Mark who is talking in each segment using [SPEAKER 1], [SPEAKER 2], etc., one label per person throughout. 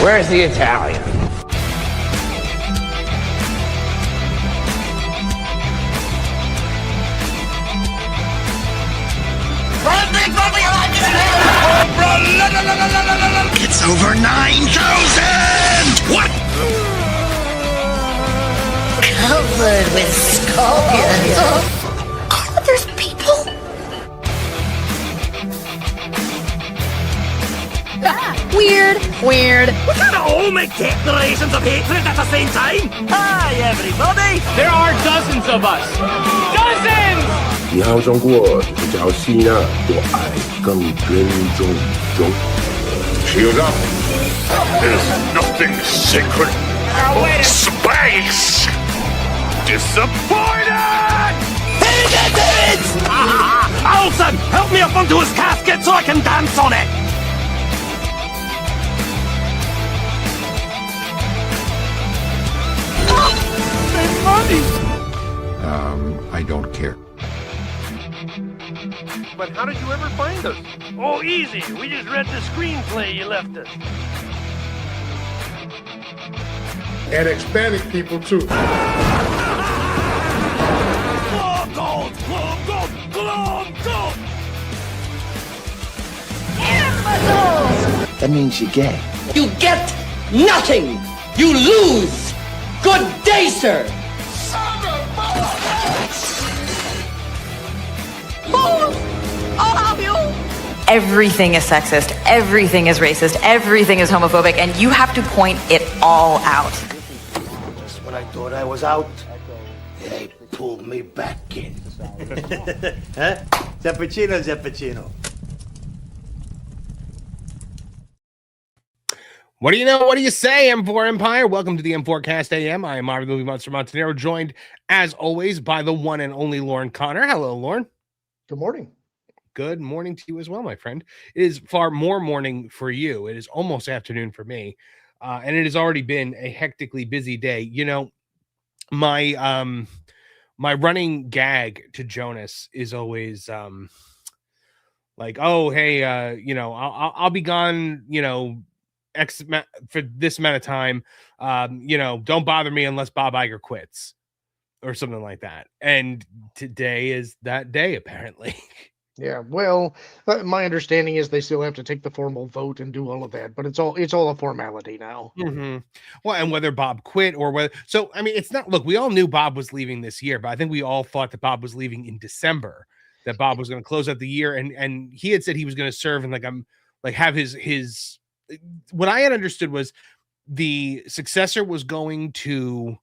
[SPEAKER 1] Where's the Italian?
[SPEAKER 2] It's over 9,000! What?
[SPEAKER 3] Covered with scorpions. Oh, there's people.
[SPEAKER 4] Weird.
[SPEAKER 5] We can't all make declarations of hatred at the same time. Hi, everybody.
[SPEAKER 1] There are dozens of us. Dozens!
[SPEAKER 6] 你好中国就是叫西纳，我爱更尊重中。Shield up.
[SPEAKER 2] There's nothing sacred. Space!
[SPEAKER 5] Disappointed! Alton, help me up onto his casket so I can dance on it.
[SPEAKER 6] I don't care.
[SPEAKER 7] But how did you ever find us?
[SPEAKER 8] Oh, easy. We just read the screenplay you left us.
[SPEAKER 6] And Hispanic people too.
[SPEAKER 5] Gold!
[SPEAKER 3] That means you're gay.
[SPEAKER 9] You get nothing. You lose. Good day, sir.
[SPEAKER 4] I'll help you. Everything is sexist. Everything is racist. Everything is homophobic. And you have to point it all out.
[SPEAKER 3] Just when I thought I was out, they pulled me back in.
[SPEAKER 10] Huh? Zappuccino.
[SPEAKER 11] What do you know? What do you say, M4 Empire? Welcome to the M4 Cast AM. I am Marvin Movie Monster Montanero, joined, as always, by the one and only Lauren Connor. Hello, Lauren.
[SPEAKER 12] Good morning.
[SPEAKER 11] Good morning to you as well, my friend. It is far more morning for you. It is almost afternoon for me. And it has already been a hectically busy day. You know, my my running gag to Jonas is always like, oh, hey, you know, I'll be gone, you know, for this amount of time, you know, don't bother me unless Bob Iger quits or something like that. And today is that day, apparently.
[SPEAKER 12] Yeah, well, my understanding is they still have to take the formal vote and do all of that, but it's all a formality now.
[SPEAKER 11] Mm-hmm. Well, and whether Bob quit or whether, so I mean, it's not. Look, we all knew Bob was leaving this year, but I think we all thought that Bob was leaving in December. That Bob was going to close out the year, and he had said he was going to serve and have his. What I had understood was the successor was going to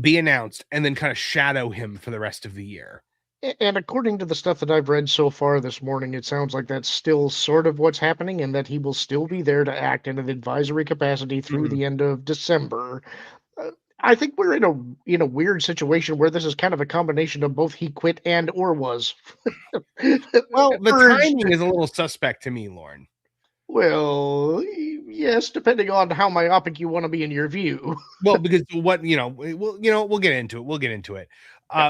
[SPEAKER 11] be announced and then kind of shadow him for the rest of the year.
[SPEAKER 12] And according to the stuff that I've read so far this morning, it sounds like that's still sort of what's happening, and that he will still be there to act in an advisory capacity through the end of December. I think we're in a weird situation where this is kind of a combination of both he quit and or was.
[SPEAKER 11] Well, the timing is a little suspect to me, Lauren.
[SPEAKER 12] Well, yes, depending on how myopic you want to be in your view.
[SPEAKER 11] Well, because we'll get into it. We'll get into it.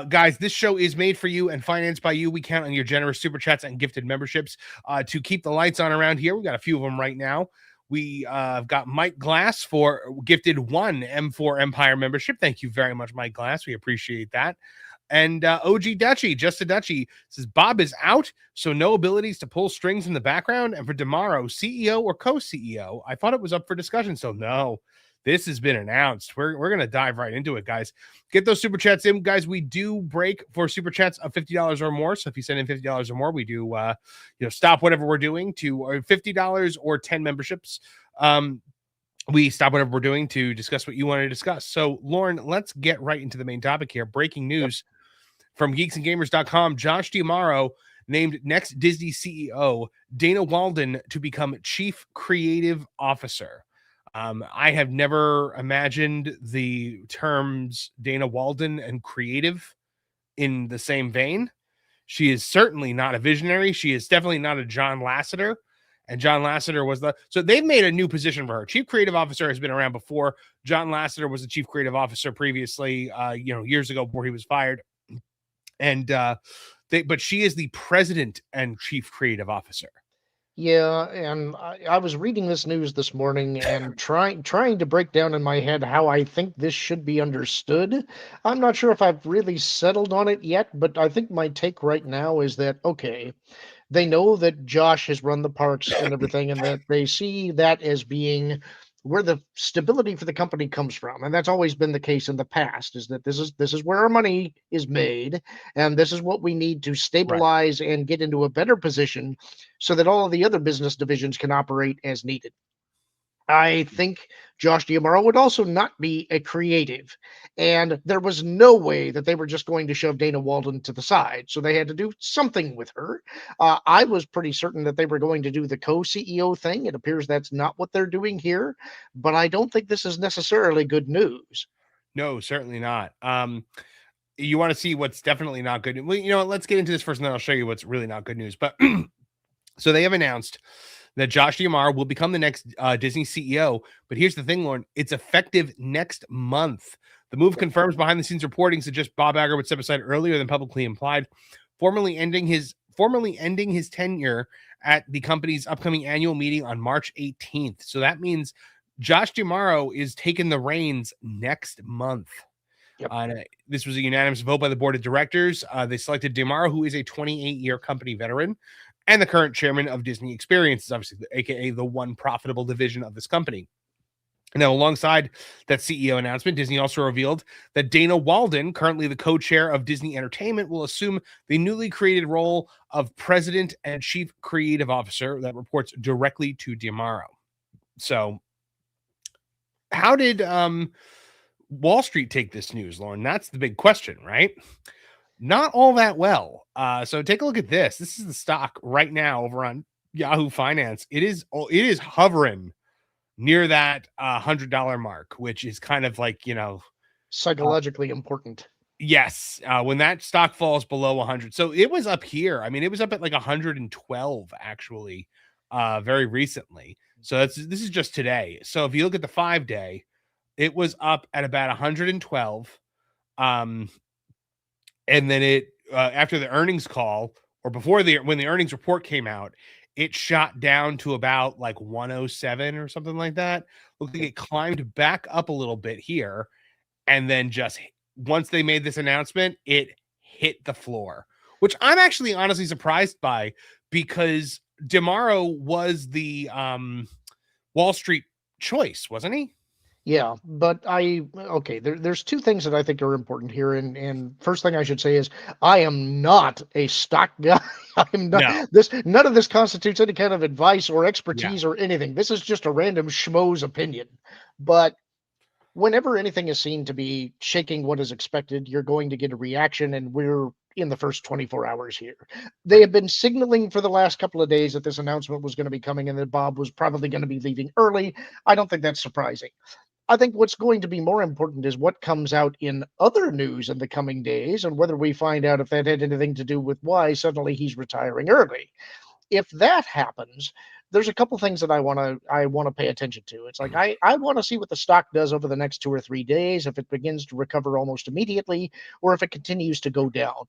[SPEAKER 11] Guys, this show is made for you and financed by you. We count on your generous super chats and gifted memberships to keep the lights on around here. We've got a few of them right now. We have got Mike Glass for gifted one M4 Empire membership. Thank you very much, Mike Glass. We appreciate that. And OG Dutchy, just a Dutchy, says Bob is out, so no abilities to pull strings in the background. And for tomorrow, CEO or co-CEO, I thought it was up for discussion. So no, this has been announced. We're going to dive right into it, guys. Get those super chats in, guys. We do break for super chats of $50 or more. So if you send in $50 or more, we do stop whatever we're doing to $50 or 10 memberships. We stop whatever we're doing to discuss what you want to discuss. So, Lauren, let's get right into the main topic here. Breaking news from geeksandgamers.com. Josh D'Amaro named next Disney CEO Dana Walden to become Chief Creative Officer. I have never imagined the terms Dana Walden and creative in the same vein. She is certainly not a visionary. She is definitely not a John Lasseter. And John Lasseter was so they've made a new position for her. Chief Creative Officer has been around before. John Lasseter was the Chief Creative Officer previously, years ago before he was fired. And but she is the President and Chief Creative Officer.
[SPEAKER 12] Yeah, and I was reading this news this morning and trying to break down in my head how I think this should be understood. I'm not sure if I've really settled on it yet, but I think my take right now is that okay, they know that Josh has run the parks and everything, and that they see that as being where the stability for the company comes from. And that's always been the case in the past, is that this is where our money is made, and this is what we need to
[SPEAKER 11] Right.
[SPEAKER 12] stabilize and get into a better position so that all of the other business divisions can operate as needed. I think Josh Diamaro would also not be a creative. And there was no way that they were just going to shove Dana Walden to the side. So they had to do something with her. I was pretty certain that they were going to do the co CEO thing. It appears that's not what they're doing here. But I don't think this is necessarily good news.
[SPEAKER 11] No, certainly not. You want to see what's definitely not good. Well, let's get into this first, and then I'll show you what's really not good news. But so they have announced that Josh Diamaro will become the next Disney CEO. But here's the thing, Lauren, it's effective next month. The move confirms behind the scenes reporting suggests Bob Iger would step aside earlier than publicly implied, formally ending his tenure at the company's upcoming annual meeting on March 18th. So that means Josh Diamaro is taking the reins next month.
[SPEAKER 12] Yep.
[SPEAKER 11] This was a unanimous vote by the board of directors. They selected Diamaro, who is a 28-year company veteran and the current chairman of Disney Experiences, obviously, aka the one profitable division of this company. Now, alongside that CEO announcement, Disney also revealed that Dana Walden, currently the co-chair of Disney Entertainment, will assume the newly created role of president and chief creative officer that reports directly to Diamaro. So, how did Wall Street take this news, Lauren? That's the big question, right? Not all that well. So take a look at this. This is the stock right now over on Yahoo Finance. It is hovering near that $100 mark, which is kind of like,
[SPEAKER 12] Psychologically important.
[SPEAKER 11] Yes. When that stock falls below 100. So it was up here. I mean, it was up at like 112 actually, very recently. So this is just today. So if you look at the 5-day, it was up at about 112. And then it after the earnings call, or when the earnings report came out, it shot down to about like 107 or something like that. Looked like it climbed back up a little bit here, and then just once they made this announcement, it hit the floor, which I'm actually honestly surprised by, because Diamaro was the Wall Street choice, wasn't he?
[SPEAKER 12] Yeah, but there's two things that I think are important here. And first thing I should say is I am not a stock guy. I'm not none of this constitutes any kind of advice or expertise or anything. This is just a random schmo's opinion. But whenever anything is seen to be shaking what is expected, you're going to get a reaction, and we're in the first 24 hours here. They have been signaling for the last couple of days that this announcement was going to be coming and that Bob was probably going to be leaving early. I don't think that's surprising. I think what's going to be more important is what comes out in other news in the coming days, and whether we find out if that had anything to do with why suddenly he's retiring early. If that happens, there's a couple things that I want to pay attention to. It's like I want to see what the stock does over the next 2 or 3 days, if it begins to recover almost immediately, or if it continues to go down.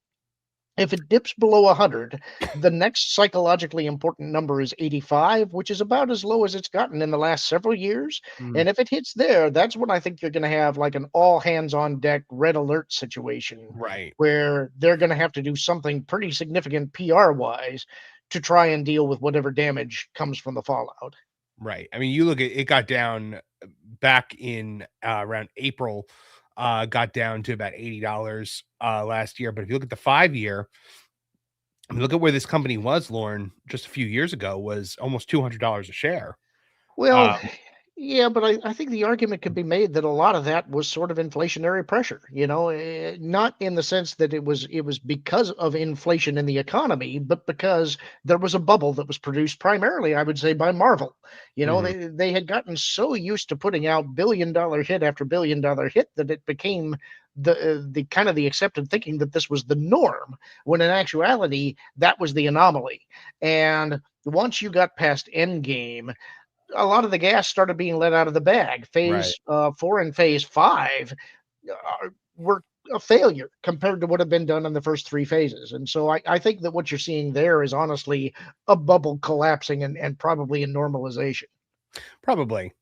[SPEAKER 12] If it dips below 100, the next psychologically important number is 85, which is about as low as it's gotten in the last several years. And if it hits there, that's when I think you're going to have like an all hands on deck red alert situation,
[SPEAKER 11] right?
[SPEAKER 12] Where they're going to have to do something pretty significant PR wise to try and deal with whatever damage comes from the fallout.
[SPEAKER 11] Right. I mean, you look at it, got down back in around April. Got down to about $80 last year. But if you look at the 5-year, I mean, look at where this company was, Lauren, just a few years ago, was almost $200 a share.
[SPEAKER 12] Well, yeah, but I think the argument could be made that a lot of that was sort of inflationary pressure, not in the sense that it was because of inflation in the economy, but because there was a bubble that was produced primarily, I would say, by Marvel. They had gotten so used to putting out billion-dollar hit after billion-dollar hit that it became the kind of the accepted thinking that this was the norm, when in actuality that was the anomaly. And once you got past Endgame, a lot of the gas started being let out of the bag. Phase 4 and phase 5 were a failure compared to what had been done in the first 3 phases. And so I think that what you're seeing there is honestly a bubble collapsing and probably a normalization.
[SPEAKER 11] Probably.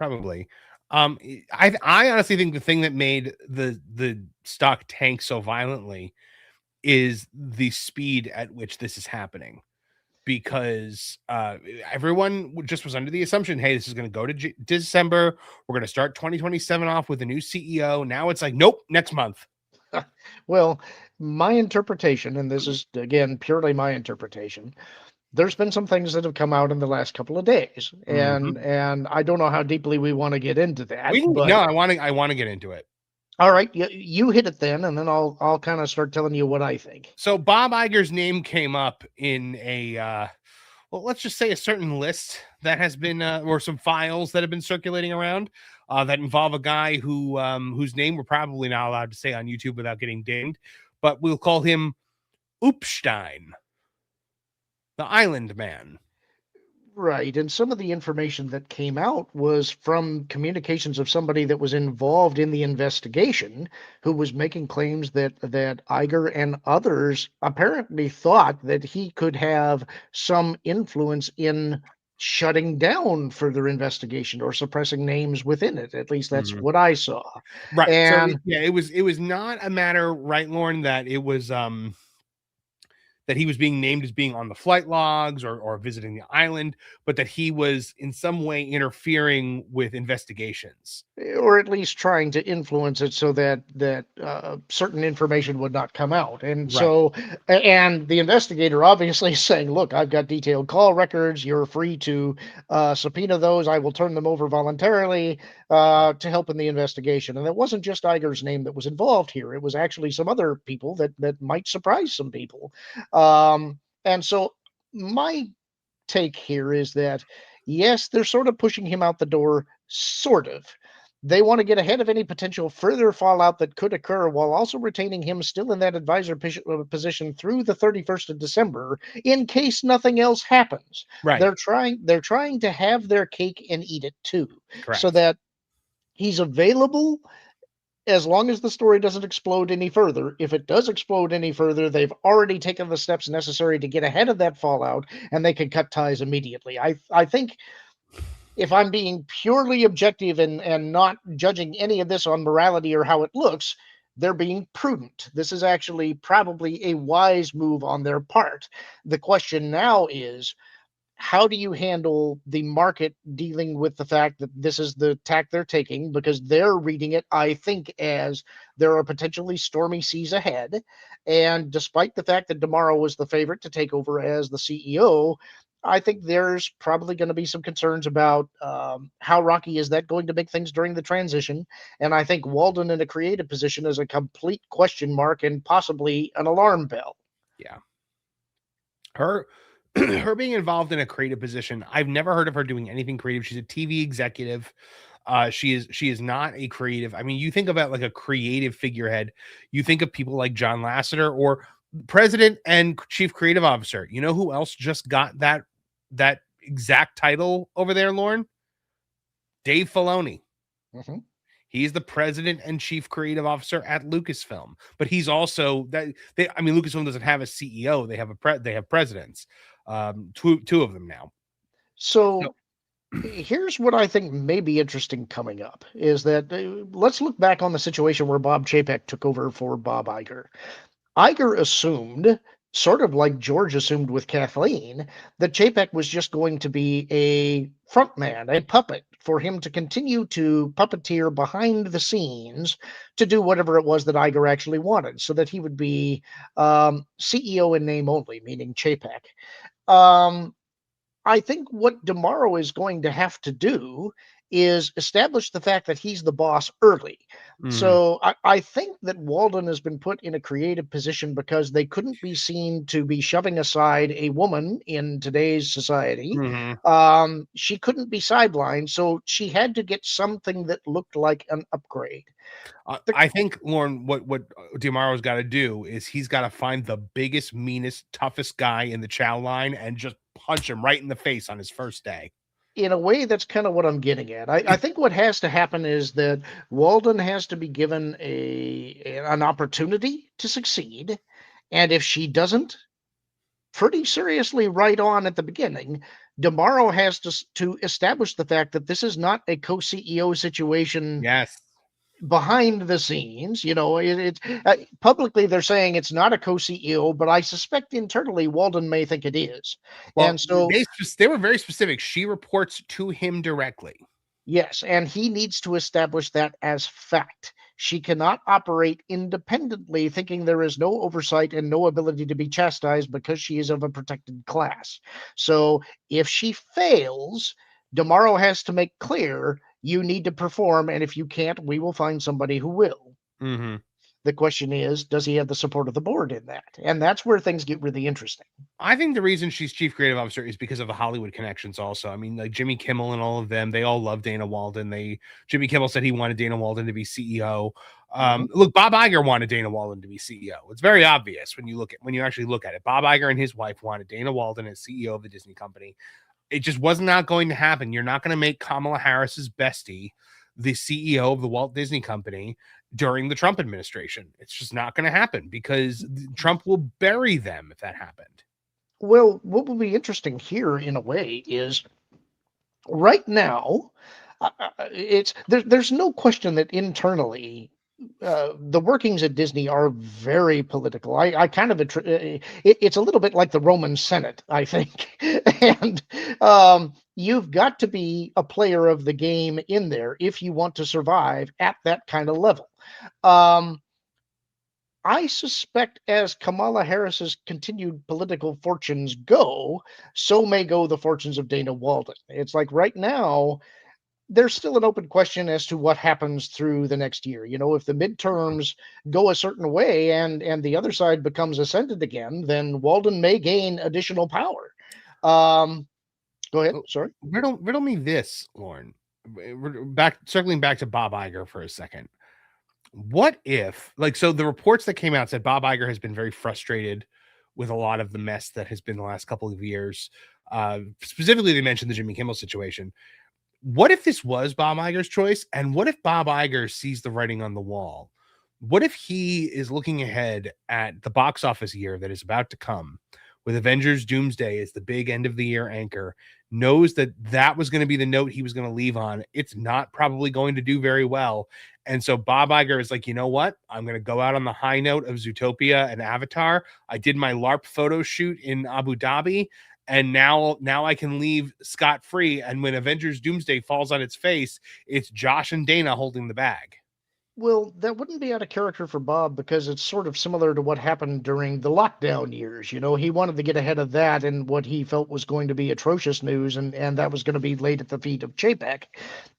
[SPEAKER 11] I honestly think the thing that made the stock tank so violently is the speed at which this is happening, because everyone just was under the assumption, hey, this is going to go to December. We're going to start 2027 off with a new CEO. Now it's like, nope, next month.
[SPEAKER 12] Well, my interpretation, and this is again purely my interpretation, there's been some things that have come out in the last couple of days, and I don't know how deeply we want to get into that.
[SPEAKER 11] No, I want to get into it.
[SPEAKER 12] All right, you hit it then, and then I'll kind of start telling you what I think.
[SPEAKER 11] So Bob Iger's name came up in a well, let's just say a certain list that has been or some files that have been circulating around that involve a guy who whose name we're probably not allowed to say on YouTube without getting dinged, but we'll call him Upstein, the Island Man.
[SPEAKER 12] Right, and some of the information that came out was from communications of somebody that was involved in the investigation, who was making claims that Iger and others apparently thought that he could have some influence in shutting down further investigation or suppressing names within it. At least that's what I saw.
[SPEAKER 11] Right.
[SPEAKER 12] And
[SPEAKER 11] so it was not a matter, right, Lauren, that it was that he was being named as being on the flight logs or visiting the island, but that he was in some way interfering with investigations,
[SPEAKER 12] or at least trying to influence it so that certain information would not come out. And so, and the investigator obviously is saying, look, I've got detailed call records. You're free to subpoena those. I will turn them over voluntarily to help in the investigation. And it wasn't just Iger's name that was involved here. It was actually some other people that might surprise some people. And so my take here is that, yes, they're sort of pushing him out the door, sort of. They want to get ahead of any potential further fallout that could occur while also retaining him still in that advisor position through the 31st of December in case nothing else happens.
[SPEAKER 11] Right.
[SPEAKER 12] They're trying to have their cake and eat it too.
[SPEAKER 11] Correct.
[SPEAKER 12] So that he's available as long as the story doesn't explode any further. If it does explode any further, they've already taken the steps necessary to get ahead of that fallout, and they can cut ties immediately. I think, if I'm being purely objective and not judging any of this on morality or how it looks, they're being prudent. This is actually probably a wise move on their part. The question now is, how do you handle the market dealing with the fact that this is the tack they're taking? Because they're reading it, I think, as there are potentially stormy seas ahead. And despite the fact that tomorrow was the favorite to take over as the CEO, I think there's probably going to be some concerns about how rocky is that going to make things during the transition. And I think Walden in a creative position is a complete question mark and possibly an alarm bell.
[SPEAKER 11] Yeah. Her being involved in a creative position, I've never heard of her doing anything creative. She's a TV executive. She is not a creative. I mean, you think about like a creative figurehead, you think of people like John Lasseter or president and chief creative officer. You know who else just got that exact title over there, Lauren? Dave Filoni.
[SPEAKER 12] Mm-hmm.
[SPEAKER 11] He's the president and chief creative officer at Lucasfilm, but he's also that. Lucasfilm doesn't have a CEO; they have presidents. Two of them now.
[SPEAKER 12] So here's what I think may be interesting coming up is that let's look back on the situation where Bob Chapek took over for Bob Iger. Iger assumed, sort of like George assumed with Kathleen, that Chapek was just going to be a frontman, a puppet, for him to continue to puppeteer behind the scenes to do whatever it was that Iger actually wanted, so that he would be CEO in name only, meaning Chapek. I think what Demaro is going to have to do is establish the fact that he's the boss early. So I think that Walden has been put in a creative position because they couldn't be seen to be shoving aside a woman in today's society. She couldn't be sidelined, so she had to get something that looked like an upgrade.
[SPEAKER 11] I think, Lauren, what Demaro's got to do is he's got to find the biggest, meanest, toughest guy in the chow line and just punch him right in the face on his first day.
[SPEAKER 12] in a way, that's kind of what I'm getting at. I think what has to happen is that Walden has to be given an opportunity to succeed. And if she doesn't pretty seriously right on at the beginning, Tomorrow has to establish the fact that this is not a co-CEO situation.
[SPEAKER 11] Yes.
[SPEAKER 12] Behind the scenes, it's publicly they're saying it's not a co-CEO, but I suspect internally Walden may think it is.
[SPEAKER 11] Well,
[SPEAKER 12] And so
[SPEAKER 11] they were very specific. She reports to him directly.
[SPEAKER 12] yes, and he needs to establish that as fact. She cannot operate independently, thinking there is no oversight and no ability to be chastised because she is of a protected class. So if she fails, Tomorrow has to make clear you need to perform, and if you can't, we will find somebody who will.
[SPEAKER 11] Mm-hmm.
[SPEAKER 12] The question is, does he have the support of the board in that? And that's where things get really interesting.
[SPEAKER 11] I think the reason she's chief creative officer is because of the Hollywood connections also. I mean, like Jimmy Kimmel and all of them, they all love Dana Walden. Jimmy Kimmel said he wanted Dana Walden to be CEO. Look, Bob Iger wanted Dana Walden to be CEO. It's very obvious when you actually look at it. Bob Iger and his wife wanted Dana Walden as CEO of the Disney Company. It just was not going to happen. You're not going to make Kamala Harris's bestie the CEO of the Walt Disney Company during the Trump administration. It's just not going to happen because Trump will bury them if that happened.
[SPEAKER 12] Well, what will be interesting here in a way is right now, there's no question that internally the workings at Disney are very political. I kind of it's a little bit like the Roman Senate, I think, and you've got to be a player of the game in there if you want to survive at that kind of level. I suspect as Kamala Harris's continued political fortunes go, so may go the fortunes of Dana Walden. It's like right now, there's still an open question as to what happens through the next year. If the midterms go a certain way and the other side becomes ascendant again, then Walden may gain additional power. Go ahead. Sorry.
[SPEAKER 11] Riddle me this, Lauren. Circling back to Bob Iger for a second. What if, so the reports that came out said Bob Iger has been very frustrated with a lot of the mess that has been the last couple of years. Specifically, they mentioned the Jimmy Kimmel situation. What if this was Bob Iger's choice? And what if Bob Iger sees the writing on the wall? What if he is looking ahead at the box office year that is about to come with Avengers Doomsday as the big end of the year anchor, knows that was going to be the note he was going to leave on? It's not probably going to do very well. And so Bob Iger is like, you know what? I'm going to go out on the high note of Zootopia and Avatar. I did my LARP photo shoot in Abu Dhabi, and now I can leave scot-free. And when Avengers Doomsday falls on its face, it's Josh and Dana holding the bag.
[SPEAKER 12] Well, that wouldn't be out of character for Bob because it's sort of similar to what happened during the lockdown years. He wanted to get ahead of that and what he felt was going to be atrocious news, and that was going to be laid at the feet of Chapek.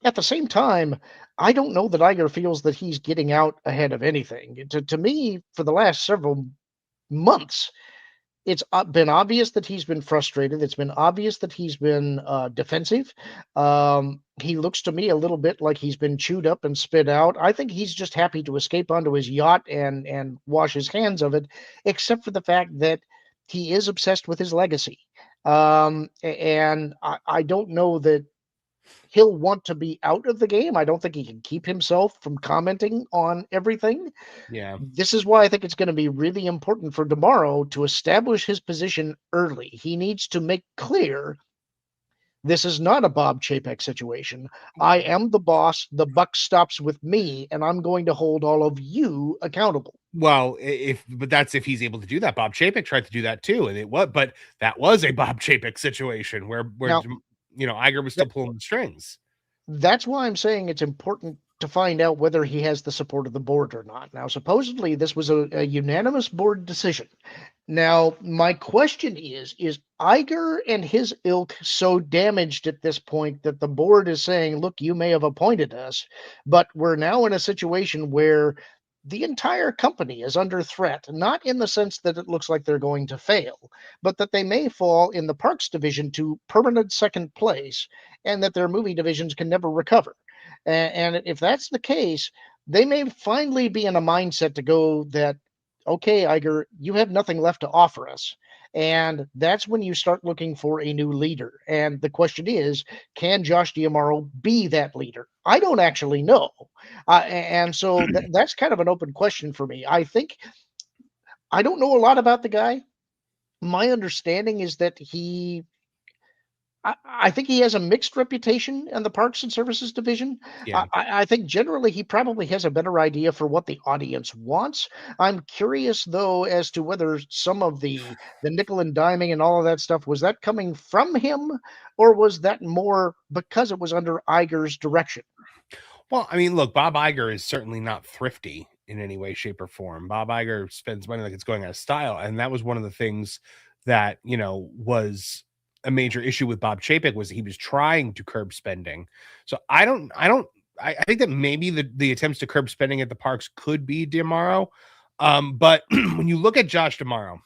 [SPEAKER 12] At the same time, I don't know that Iger feels that he's getting out ahead of anything. To me, for the last several months, it's been obvious that he's been frustrated. It's been obvious that he's been defensive. He looks to me a little bit like he's been chewed up and spit out. I think he's just happy to escape onto his yacht and wash his hands of it, except for the fact that he is obsessed with his legacy. And I don't know that he'll want to be out of the game. I don't think he can keep himself from commenting on everything.
[SPEAKER 11] Yeah.
[SPEAKER 12] This is why I think it's going to be really important for Tomorrow to establish his position early. He needs to make clear this is not a Bob Chapek situation. I am the boss. The buck stops with me, and I'm going to hold all of you accountable.
[SPEAKER 11] Well, but that's if he's able to do that. Bob Chapek tried to do that too, and but that was a Bob Chapek situation where now, Iger was still pulling the strings.
[SPEAKER 12] That's why I'm saying it's important to find out whether he has the support of the board or not. Now, supposedly this was a unanimous board decision. Now, my question is Iger and his ilk so damaged at this point that the board is saying, look, you may have appointed us, but we're now in a situation where the entire company is under threat, not in the sense that it looks like they're going to fail, but that they may fall in the parks division to permanent second place and that their movie divisions can never recover. And if that's the case, they may finally be in a mindset to go that, okay, Iger, you have nothing left to offer us. And that's when you start looking for a new leader. And the question is, can Josh D'Amaro be that leader? I don't actually know. And so that's kind of an open question for me. I don't know a lot about the guy. My understanding is that I think he has a mixed reputation in the Parks and Services division.
[SPEAKER 11] Yeah.
[SPEAKER 12] I think generally he probably has a better idea for what the audience wants. I'm curious though as to whether some of the nickel and diming and all of that stuff was that coming from him, or was that more because it was under Iger's direction?
[SPEAKER 11] Well, I mean, look, Bob Iger is certainly not thrifty in any way, shape, or form. Bob Iger spends money like it's going out of style, and that was one of the things that was a major issue with Bob Chapek, was he was trying to curb spending. So I think that maybe the attempts to curb spending at the parks could be D'Amaro. But when you look at Josh D'Amaro,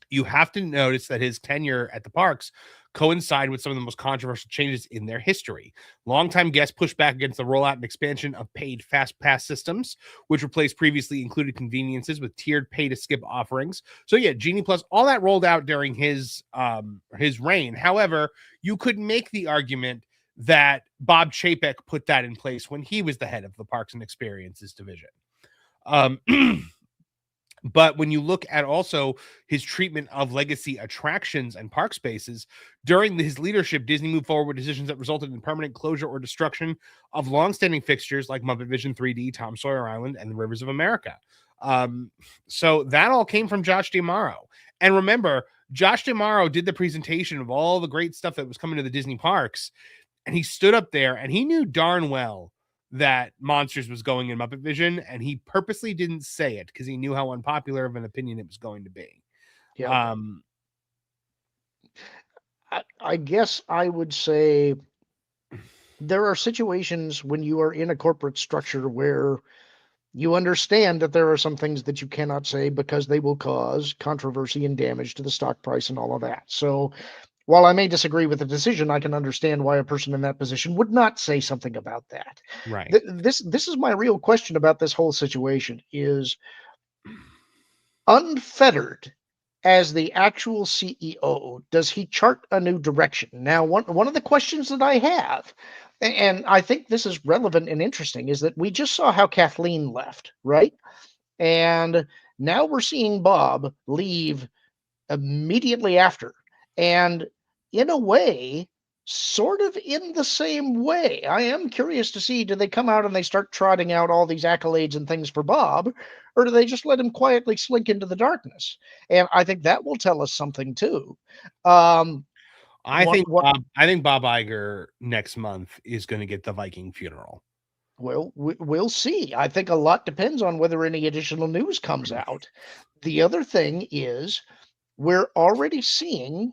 [SPEAKER 11] you have to notice that his tenure at the parks coincide with some of the most controversial changes in their history. Longtime guests pushed back against the rollout and expansion of paid fast pass systems, which replaced previously included conveniences with tiered pay to skip offerings. So yeah, Genie Plus, all that rolled out during his reign. However, you could make the argument that Bob Chapek put that in place when he was the head of the Parks and Experiences division. But when you look at also his treatment of legacy attractions and park spaces, during his leadership, Disney moved forward with decisions that resulted in permanent closure or destruction of longstanding fixtures like Muppet Vision 3D, Tom Sawyer Island, and the Rivers of America. So that all came from Josh D'Amaro. And remember, Josh D'Amaro did the presentation of all the great stuff that was coming to the Disney parks, and he stood up there and he knew darn well that Monsters was going in Muppet Vision, and he purposely didn't say it because he knew how unpopular of an opinion it was going to be.
[SPEAKER 12] Yeah. I guess I would say there are situations when you are in a corporate structure where you understand that there are some things that you cannot say because they will cause controversy and damage to the stock price and all of that. So while I may disagree with the decision, I can understand why a person in that position would not say something about that.
[SPEAKER 11] Right.
[SPEAKER 12] This is my real question about this whole situation is, unfettered as the actual CEO, does he chart a new direction? Now, one of the questions that I have, and I think this is relevant and interesting, is that we just saw how Kathleen left, right? And now we're seeing Bob leave immediately after. And in a way, sort of in the same way, I am curious to see, do they come out and they start trotting out all these accolades and things for Bob, or do they just let him quietly slink into the darkness? And I think that will tell us something too.
[SPEAKER 11] I think Bob Iger next month is going to get the Viking funeral.
[SPEAKER 12] Well, we'll see. I think a lot depends on whether any additional news comes out. The other thing is, we're already seeing,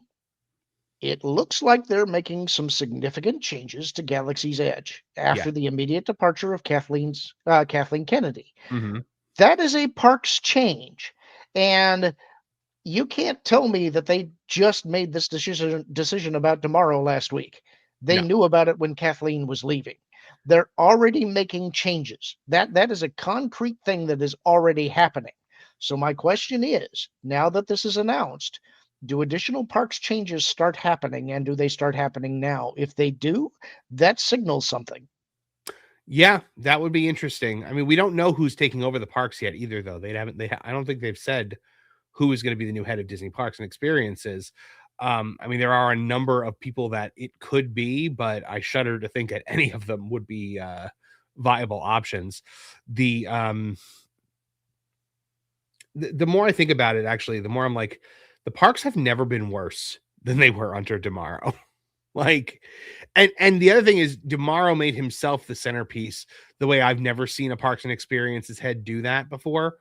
[SPEAKER 12] it looks like they're making some significant changes to Galaxy's Edge after the immediate departure of Kathleen Kennedy.
[SPEAKER 11] Mm-hmm.
[SPEAKER 12] That is a parks change. And you can't tell me that they just made this decision about tomorrow last week. They knew about it when Kathleen was leaving. They're already making changes. That is a concrete thing that is already happening. So my question is, now that this is announced, do additional parks changes start happening, and do they start happening now? If they do, that signals something.
[SPEAKER 11] Yeah, that would be interesting. I mean, we don't know who's taking over the parks yet either, though. I don't think they've said who is going to be the new head of Disney Parks and Experiences. I mean, there are a number of people that it could be, but I shudder to think that any of them would be viable options. The more I think about it, actually, the more I'm like, the parks have never been worse than they were under D'Amaro. And the other thing is, D'Amaro made himself the centerpiece the way I've never seen a Parks and Experiences head do that before.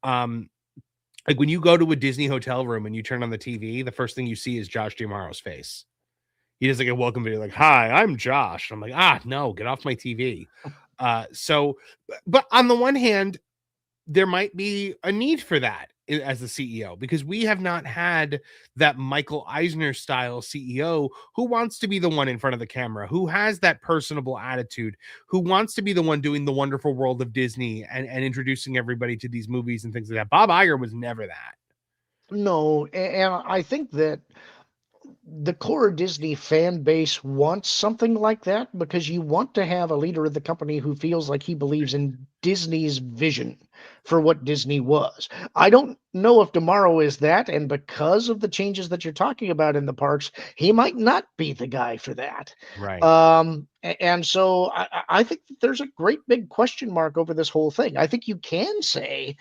[SPEAKER 11] Like when you go to a Disney hotel room and you turn on the TV, the first thing you see is Josh D'Amaro's face. He does like a welcome video, like, "Hi, I'm Josh." I'm like, no, get off my TV. But on the one hand, there might be a need for that as the CEO, because we have not had that Michael Eisner style CEO who wants to be the one in front of the camera, who has that personable attitude, who wants to be the one doing the wonderful world of Disney and introducing everybody to these movies and things like that. Bob Iger was never that.
[SPEAKER 12] No, and I think that the core Disney fan base wants something like that because you want to have a leader of the company who feels like he believes in Disney's vision for what Disney was. I don't know if tomorrow is that, and because of the changes that you're talking about in the parks, he might not be the guy for that.
[SPEAKER 11] Right.
[SPEAKER 12] And so I think that there's a great big question mark over this whole thing. I think you can say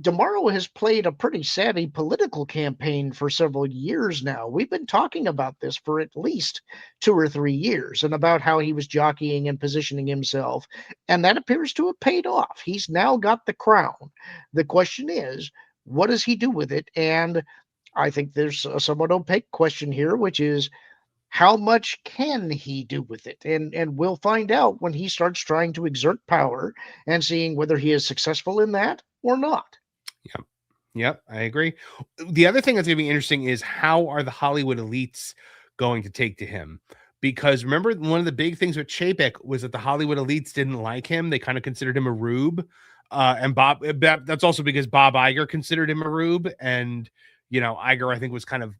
[SPEAKER 12] DeMauro has played a pretty savvy political campaign for several years now. We've been talking about this for at least 2 or 3 years and about how he was jockeying and positioning himself. And that appears to have paid off. He's now got the crown. The question is, what does he do with it? And I think there's a somewhat opaque question here, which is how much can he do with it? And we'll find out when he starts trying to exert power and seeing whether he is successful in that or not.
[SPEAKER 11] Yep. Yep, I agree. The other thing that's going to be interesting is how are the Hollywood elites going to take to him? Because remember, one of the big things with Chapek was that the Hollywood elites didn't like him. They kind of considered him a rube. And that's also because Bob Iger considered him a rube. And, Iger, I think, was kind of,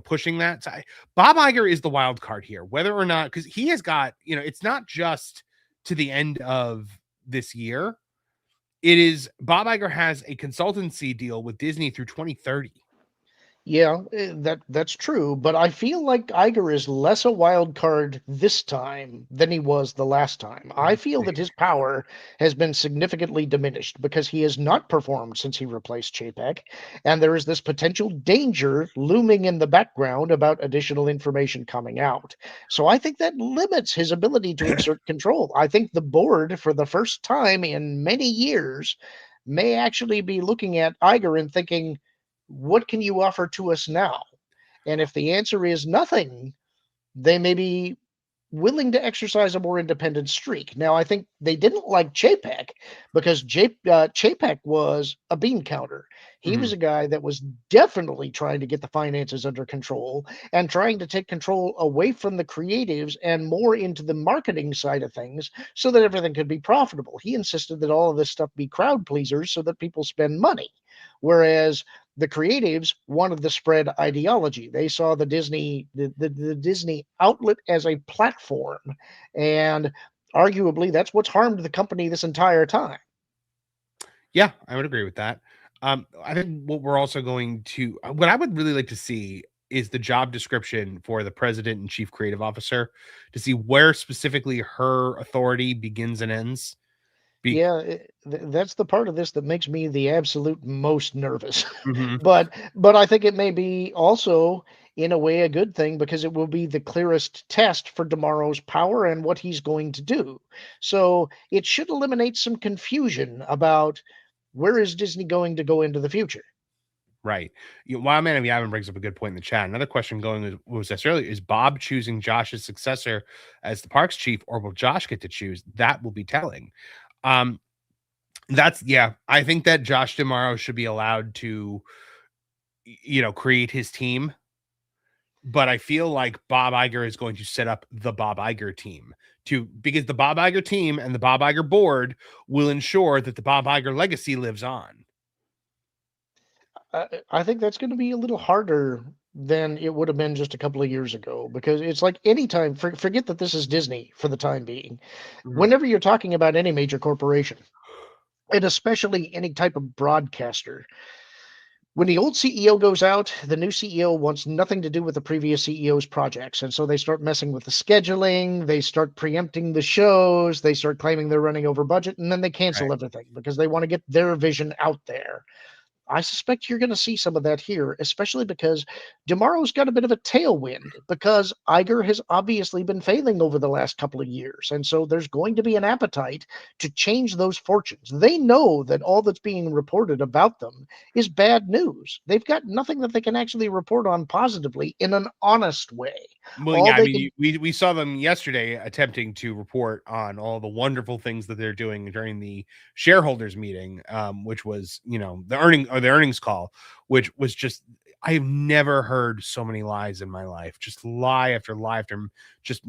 [SPEAKER 11] pushing that. So Bob Iger is the wild card here, whether or not, because he has got, it's not just to the end of this year. It is Bob Iger has a consultancy deal with Disney through 2030.
[SPEAKER 12] Yeah, that's true, but I feel like Iger is less a wild card this time than he was the last time. I feel that his power has been significantly diminished because he has not performed since he replaced Chapek, and there is this potential danger looming in the background about additional information coming out. So I think that limits his ability to exert control. I think the board, for the first time in many years, may actually be looking at Iger and thinking, what can you offer to us now? And if the answer is nothing, they may be willing to exercise a more independent streak. Now, I think they didn't like Chapek because Chapek was a bean counter. He was a guy that was definitely trying to get the finances under control and trying to take control away from the creatives and more into the marketing side of things so that everything could be profitable. He insisted that all of this stuff be crowd pleasers so that people spend money. Whereas the creatives wanted the spread ideology. They saw the Disney outlet as a platform, and arguably that's what's harmed the company this entire time.
[SPEAKER 11] Yeah, I would agree with that. I think what we're also going to, what I would really like to see is the job description for the president and chief creative officer to see where specifically her authority begins and ends.
[SPEAKER 12] That's the part of this that makes me the absolute most nervous.
[SPEAKER 11] Mhm.
[SPEAKER 12] But I think it may be also in a way a good thing because it will be the clearest test for tomorrow's power and what he's going to do. So it should eliminate some confusion about where is Disney going to go into the future.
[SPEAKER 11] Right. Wild Man of Yavin brings up a good point in the chat. Another question was asked earlier: is Bob choosing Josh's successor as the parks chief, or will Josh get to choose? That will be telling. I think that Josh tomorrow should be allowed to, create his team. But I feel like Bob Iger is going to set up the Bob Iger team because the Bob Iger team and the Bob Iger board will ensure that the Bob Iger legacy lives on.
[SPEAKER 12] I think that's going to be a little harder than it would have been just a couple of years ago because it's like anytime, forget that this is Disney for the time being. Whenever you're talking about any major corporation, and especially any type of broadcaster, when the old CEO goes out, the new CEO wants nothing to do with the previous CEO's projects. And so they start messing with the scheduling, they start preempting the shows, they start claiming they're running over budget, and then they cancel everything because they want to get their vision out there. I suspect you're going to see some of that here, especially because DeMaro's got a bit of a tailwind because Iger has obviously been failing over the last couple of years. And so there's going to be an appetite to change those fortunes. They know that all that's being reported about them is bad news. They've got nothing that they can actually report on positively in an honest way.
[SPEAKER 11] Well, yeah, I mean, we saw them yesterday attempting to report on all the wonderful things that they're doing during the shareholders meeting, which was, the earnings call, which was just, I've never heard so many lies in my life. Just lie after lie after just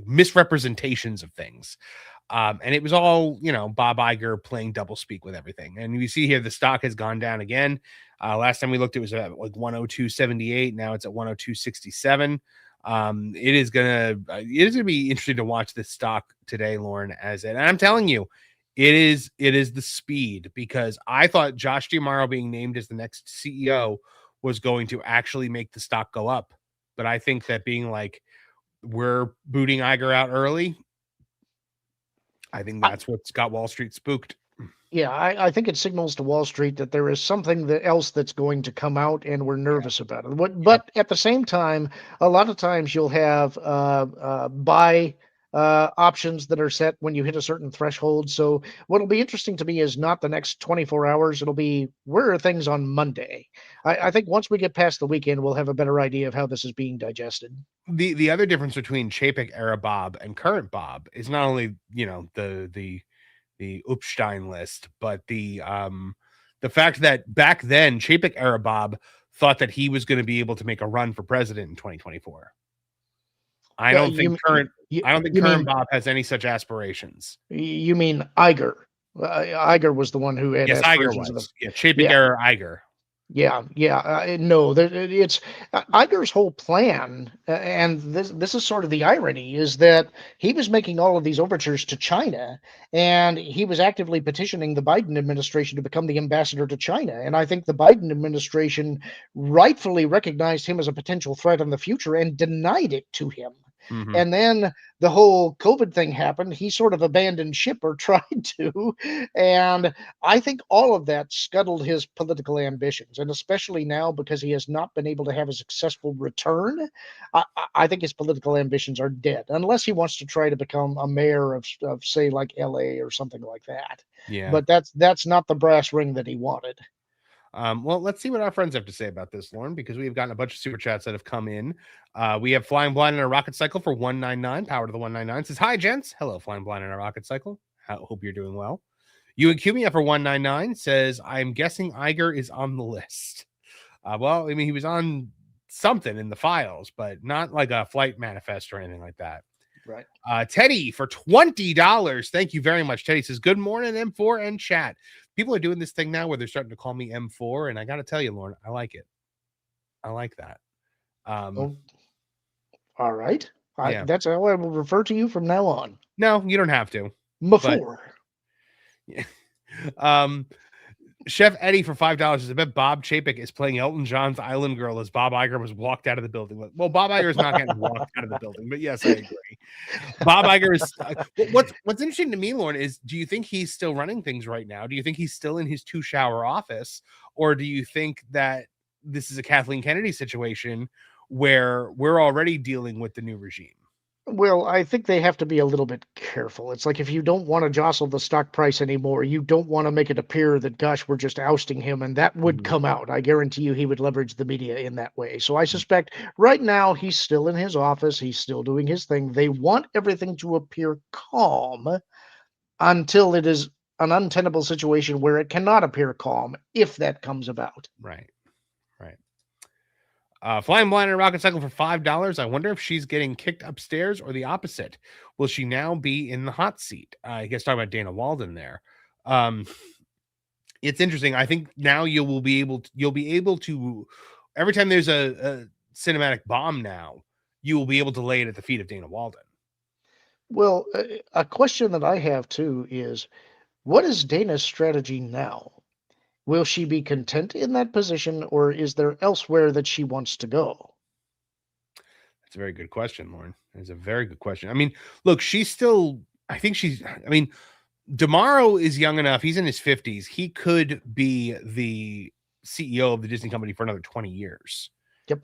[SPEAKER 11] misrepresentations of things. And it was all, Bob Iger playing double speak with everything. And you see here, the stock has gone down again. Last time we looked, it was at like 102.78. Now it's at 102.67. It is gonna be interesting to watch this stock today, Lauren. And I'm telling you, it is the speed, because I thought Josh DiMauro being named as the next CEO was going to actually make the stock go up. But I think that being like, we're booting Iger out early, I think that's what's got Wall Street spooked.
[SPEAKER 12] Yeah, I think it signals to Wall Street that there is something else that's going to come out, and we're nervous about it. But at the same time, a lot of times you'll have buy options that are set when you hit a certain threshold. So what'll be interesting to me is not the next 24 hours. It'll be, where are things on Monday? I think once we get past the weekend, we'll have a better idea of how this is being digested.
[SPEAKER 11] The other difference between Chapek era Bob and current Bob is not only, the Upstein list, but the fact that back then Chapek era Bob thought that he was going to be able to make a run for president in 2024. I don't think current Bob has any such aspirations.
[SPEAKER 12] You mean Iger? Iger was the one who had
[SPEAKER 11] aspirations. Iger was. Chapek era Iger.
[SPEAKER 12] No, it's Iger's whole plan, and this is sort of the irony, is that he was making all of these overtures to China, and he was actively petitioning the Biden administration to become the ambassador to China. And I think the Biden administration rightfully recognized him as a potential threat in the future and denied it to him. Mm-hmm. And then the whole COVID thing happened. He sort of abandoned ship, or tried to. And I think all of that scuttled his political ambitions. And especially now, because he has not been able to have a successful return, I think his political ambitions are dead, unless he wants to try to become a mayor of say, like LA or something like that.
[SPEAKER 11] Yeah.
[SPEAKER 12] But that's not the brass ring that he wanted.
[SPEAKER 11] Well, let's see what our friends have to say about this, Lauren, because we've gotten a bunch of super chats that have come in. We have Flying Blind in a Rocket Cycle for 199. Power to the 199 says, "Hi, gents. Hello, Flying Blind in a Rocket Cycle. Hope you're doing well." You and Cumia for 199 says, "I'm guessing Iger is on the list." Well, I mean, he was on something in the files, but not like a flight manifest or anything like that.
[SPEAKER 12] Right.
[SPEAKER 11] Teddy for $20. Thank you very much. Teddy says, "Good morning, M4 and chat." People are doing this thing now where they're starting to call me M4, and I got to tell you, Lauren, I like it. I like that.
[SPEAKER 12] All right. That's how I will refer to you from now on.
[SPEAKER 11] No, you don't have to.
[SPEAKER 12] M4.
[SPEAKER 11] Yeah. Chef Eddie for $5 says, "I bet Bob Chapek is playing Elton John's Island Girl as Bob Iger was walked out of the building." Well, Bob Iger is not getting walked out of the building, but yes, I agree. Bob Iger is. What's interesting to me, Lauren, is, do you think he's still running things right now? Do you think he's still in his 2-shower office, or do you think that this is a Kathleen Kennedy situation where we're already dealing with the new regime?
[SPEAKER 12] Well, I think they have to be a little bit careful. It's like, if you don't want to jostle the stock price anymore, you don't want to make it appear that, gosh, we're just ousting him, and that would come out. I guarantee you he would leverage the media in that way. So I suspect right now he's still in his office. He's still doing his thing. They want everything to appear calm until it is an untenable situation where it cannot appear calm, if that comes about.
[SPEAKER 11] Right. Flying Blind in a Rocket Cycle for $5. I wonder if she's getting kicked upstairs or the opposite. Will she now be in the hot seat? I guess talking about Dana Walden there. It's interesting. I think now you'll be able to, every time there's a cinematic bomb now, you will be able to lay it at the feet of Dana Walden.
[SPEAKER 12] Well, a question that I have too is, what is Dana's strategy now? Will she be content in that position, or is there elsewhere that she wants to go?
[SPEAKER 11] That's a very good question, Lauren. It's a very good question. I mean, look, DiMauro is young enough. He's in his 50s. He could be the CEO of the Disney Company for another 20 years.
[SPEAKER 12] Yep.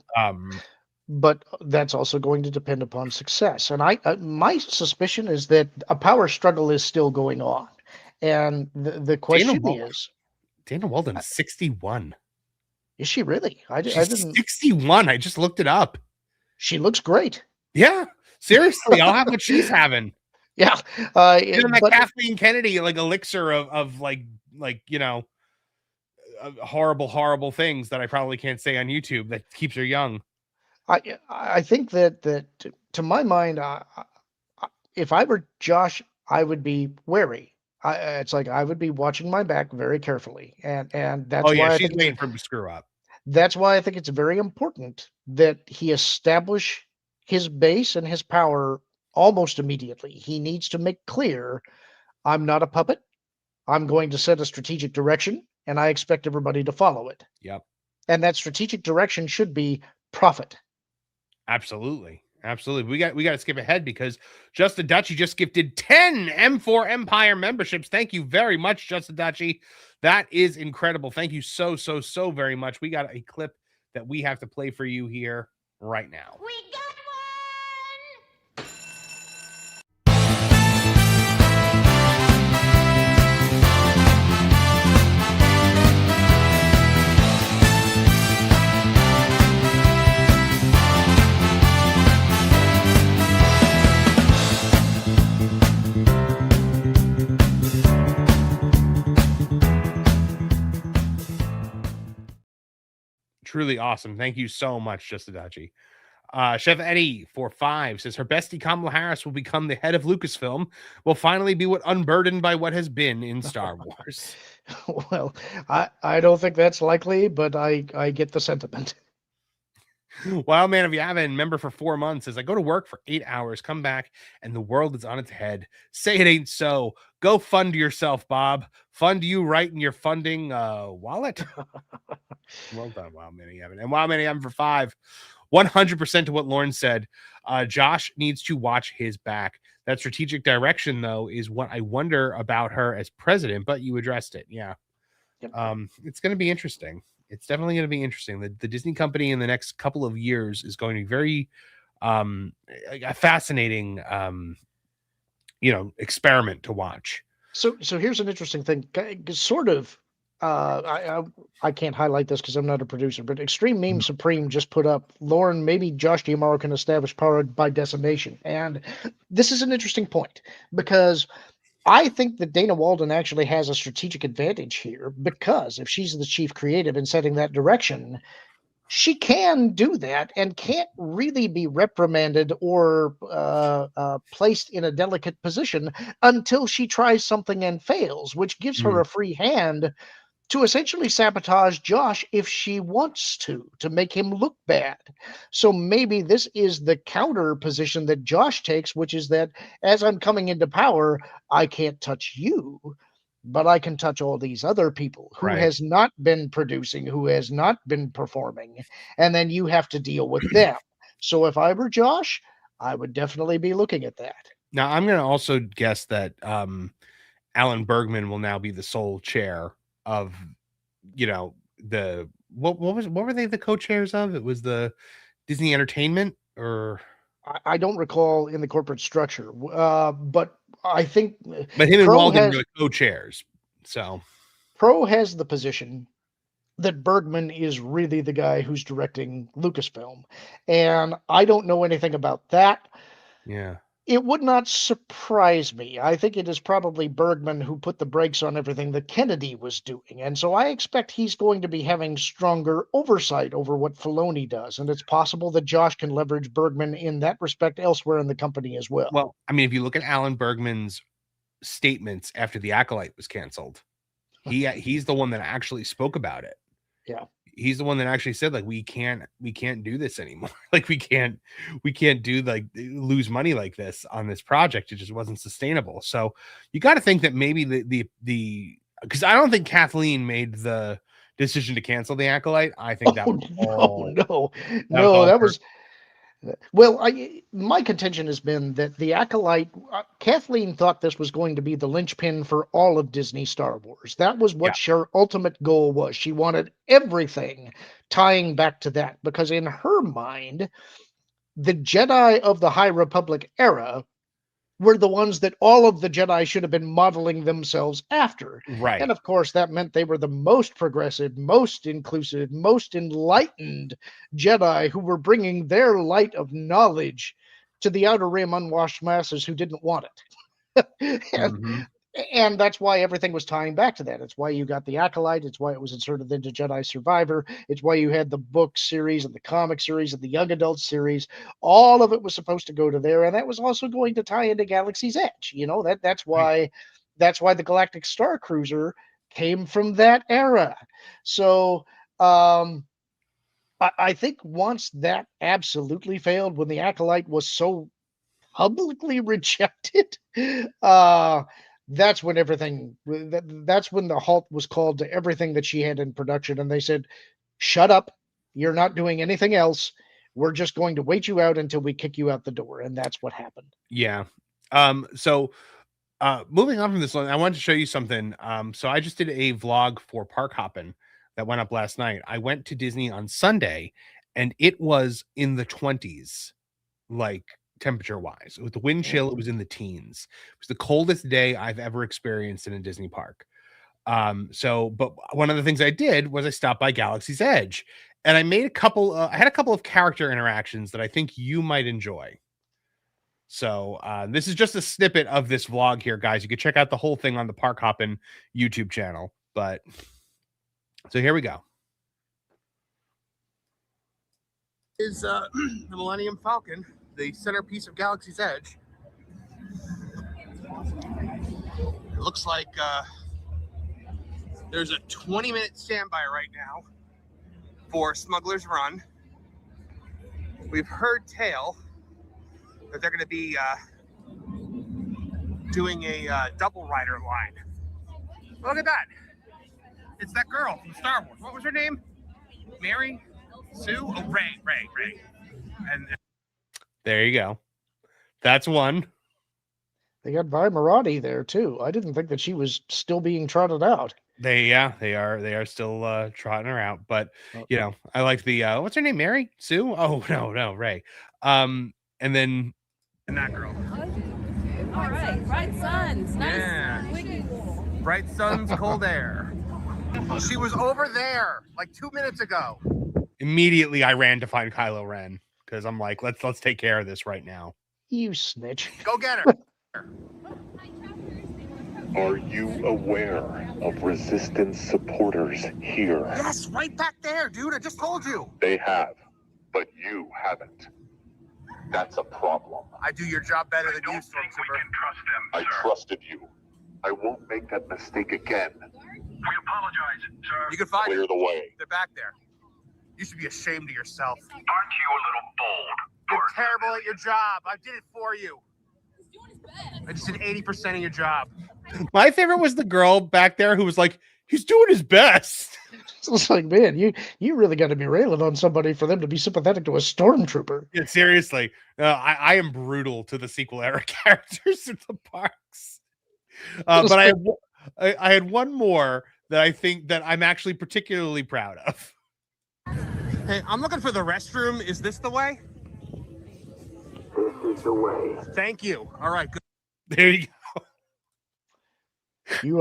[SPEAKER 12] But that's also going to depend upon success. And my suspicion is that a power struggle is still going on. And the question is,
[SPEAKER 11] Dana Walden is 61.
[SPEAKER 12] Is she really? I didn't.
[SPEAKER 11] 61. I just looked it up.
[SPEAKER 12] She looks great.
[SPEAKER 11] Yeah, seriously, I'll have what she's having.
[SPEAKER 12] Yeah,
[SPEAKER 11] Kathleen Kennedy, like, elixir of horrible things that I probably can't say on YouTube that keeps her young.
[SPEAKER 12] I think that to my mind, if I were Josh I would be wary. It's like I would be watching my back very carefully, and
[SPEAKER 11] Oh
[SPEAKER 12] that's
[SPEAKER 11] yeah,
[SPEAKER 12] why I
[SPEAKER 11] she's
[SPEAKER 12] think
[SPEAKER 11] waiting for him to screw up.
[SPEAKER 12] that's why I think it's very important that he establish his base and his power almost immediately. He needs to make clear, I'm not a puppet. I'm going to set a strategic direction, and I expect everybody to follow it.
[SPEAKER 11] Yep.
[SPEAKER 12] And that strategic direction should be profit.
[SPEAKER 11] Absolutely. Absolutely. We got to skip ahead because Justin Duchy just gifted 10 M4 Empire memberships. Thank you very much, Justin Duchy. That is incredible. Thank you so very much. We got a clip that we have to play for you here right now.
[SPEAKER 13] We got one!
[SPEAKER 11] Truly awesome. Thank you so much, Justin Duchy. Chef Eddie 45 says her bestie Kamala Harris will become the head of Lucasfilm. Will finally be unburdened by what has been in Star Wars.
[SPEAKER 12] Well, I don't think that's likely, but I get the sentiment.
[SPEAKER 11] Wild Man of Yavin, member for 4 months, says I go to work for 8 hours, come back, and the world is on its head. Say it ain't so. Go fund yourself, Bob. Fund you right in your funding wallet. Well done, Wild Man of Yavin. And Wild Man of Yavin for 5. 100% to what Lauren said. Josh needs to watch his back. That strategic direction, though, is what I wonder about her as president, but you addressed it. Yeah.
[SPEAKER 12] Yep.
[SPEAKER 11] It's going to be interesting. It's definitely going to be interesting. The Disney company in the next couple of years is going to be very a fascinating experiment to watch.
[SPEAKER 12] So here's an interesting thing. Sort of I can't highlight this because I'm not a producer, but Extreme Meme Supreme just put up, Lauren, maybe Josh D'Amaro can establish power by decimation. And this is an interesting point because I think that Dana Walden actually has a strategic advantage here because if she's the chief creative and setting that direction, she can do that and can't really be reprimanded or placed in a delicate position until she tries something and fails, which gives her a free hand to essentially sabotage Josh if she wants to make him look bad. So maybe this is the counter position that Josh takes, which is that as I'm coming into power, I can't touch you, but I can touch all these other people who has not been producing, who has not been performing, and then you have to deal with them. So if I were Josh, I would definitely be looking at that.
[SPEAKER 11] Now, I'm going to also guess that Alan Bergman will now be the sole chair of, the what were they the co-chairs of? It was the Disney Entertainment, or
[SPEAKER 12] I don't recall in the corporate structure, but I think.
[SPEAKER 11] But him and Walden were the co-chairs. So
[SPEAKER 12] Pro has the position that Bergman is really the guy who's directing Lucasfilm, and I don't know anything about that.
[SPEAKER 11] Yeah.
[SPEAKER 12] It would not surprise me. I think it is probably Bergman who put the brakes on everything that Kennedy was doing. And so I expect he's going to be having stronger oversight over what Filoni does. And it's possible that Josh can leverage Bergman in that respect elsewhere in the company as well.
[SPEAKER 11] Well, I mean, if you look at Alan Bergman's statements after The Acolyte was canceled, he's the one that actually spoke about it.
[SPEAKER 12] Yeah.
[SPEAKER 11] He's the one that actually said, like, we can't do this anymore. Like, we can't do, like, lose money like this on this project. It just wasn't sustainable. So you got to think that maybe the because I don't think Kathleen made the decision to cancel The Acolyte. I think that was
[SPEAKER 12] well, my contention has been that The Acolyte, Kathleen thought this was going to be the linchpin for all of Disney Star Wars. That was what her ultimate goal was. She wanted everything tying back to that because in her mind, the Jedi of the High Republic era were the ones that all of the Jedi should have been modeling themselves after.
[SPEAKER 11] Right.
[SPEAKER 12] And of course, that meant they were the most progressive, most inclusive, most enlightened Jedi who were bringing their light of knowledge to the Outer Rim unwashed masses who didn't want it. And And that's why everything was tying back to that. It's why you got the Acolyte. It's why it was inserted into Jedi Survivor. It's why you had the book series and the comic series and the young adult series. All of it was supposed to go to there, and that was also going to tie into Galaxy's Edge. You know, that's why the Galactic Star Cruiser came from that era. So I think once that absolutely failed, when the Acolyte was so publicly rejected, that's when that's when the halt was called to everything that she had in production, and they said, shut up, you're not doing anything else, we're just going to wait you out until we kick you out the door. And that's what happened.
[SPEAKER 11] Yeah. So moving on from this one, I wanted to show you something. So I just did a vlog for Park Hoppin' that went up last night. I went to Disney on Sunday and it was in the 20s, like temperature wise. With the wind chill, it was in the teens. It was the coldest day I've ever experienced in a Disney park. But one of the things I did was I stopped by Galaxy's Edge and I made I had a couple of character interactions that I think you might enjoy. So this is just a snippet of this vlog here, guys. You can check out the whole thing on the Park Hoppin' YouTube channel. But so here we go. Is the Millennium Falcon, the centerpiece of Galaxy's Edge. It looks like there's a 20-minute standby right now for Smuggler's Run. We've heard tale that they're going to be doing a double rider line. Look at that. It's that girl from Star Wars. What was her name? Mary? Sue? Oh, Ray. And there you go. That's one.
[SPEAKER 12] They got Vi Marati there too. I didn't think that she was still being trotted out.
[SPEAKER 11] They are still trotting her out. But you know, I like the what's her name? Mary? Sue? Oh no, Ray. And then that girl.
[SPEAKER 14] All right, Bright Suns. Nice.
[SPEAKER 11] Yeah. Bright Suns, Cold Air. She was over there like 2 minutes ago. Immediately, I ran to find Kylo Ren because I'm like, let's take care of this right now.
[SPEAKER 12] You snitch.
[SPEAKER 11] Go get her.
[SPEAKER 6] Are you aware of Resistance supporters here?
[SPEAKER 11] Yes, right back there, dude. I just told you.
[SPEAKER 6] They have, but you haven't. That's a problem.
[SPEAKER 11] I do your job better than you, Stormtrooper.
[SPEAKER 6] I trusted you. I won't make that mistake again.
[SPEAKER 8] We apologize, sir.
[SPEAKER 11] You can find
[SPEAKER 6] Clear the way.
[SPEAKER 11] They're back there. You should be ashamed of yourself.
[SPEAKER 8] Aren't you a little bold?
[SPEAKER 11] You're terrible at your job. I did it for you. I just did 80% of your job. My favorite was the girl back there who was like, he's doing his best.
[SPEAKER 12] It's like, man, you really got to be railing on somebody for them to be sympathetic to a stormtrooper.
[SPEAKER 11] Yeah, seriously. I am brutal to the sequel era characters in the parks. But I had one more that I think that I'm actually particularly proud of. Hey, I'm looking for the restroom. Is this the way?
[SPEAKER 6] This is the way.
[SPEAKER 11] Thank you. All right, good. There you go.
[SPEAKER 12] You